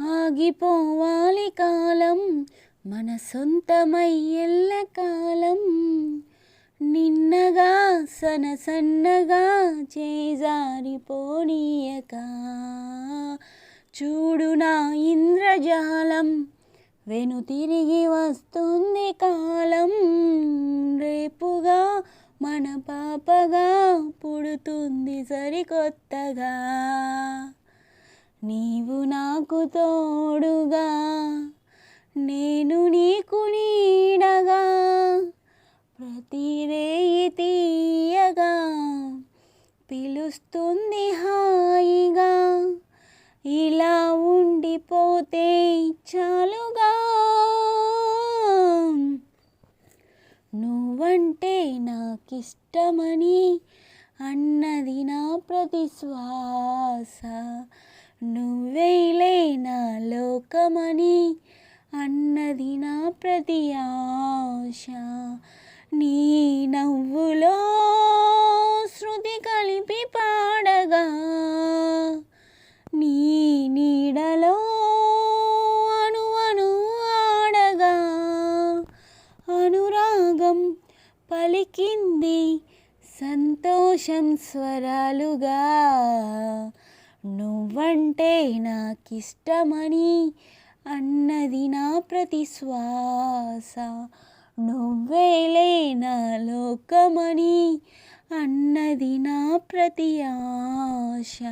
ఆగిపోవాలి కాలం మన సొంతమై ఎల్లకాలం. నిన్నగా సన్నగా చేజారిపోనీయక చూడు నా ఇంద్రజాలం. వెనుతిరిగి వస్తుంది కాలం. రేపుగా మన పాపగా పుడుతుంది సరికొత్తగా. నీవు నాకు తోడుగా నేను నీకు నీడగా ప్రతి రేయి తీయగా పిలుస్తుంది హాయిగా. ఇలా ఉండిపోతే చాలుగా. నువ్వంటే నాకిష్టమని అన్నది నా ప్రతి శ్వాస. నువ్వేలే నా లోకమని అన్నది నా ప్రతి ఆశ. నీ నవ్వులో శృతి కలిపి పాడగా నీ నీడలో అణువణు ఆడగా అనురాగం పలికింది సంతోషం స్వరాలుగా. నువ్వంటే నాకిష్టమని అన్నది నా ప్రతి శ్వాస. నువ్వేలే నా లోకమని అన్నది నా ప్రతి ఆశ.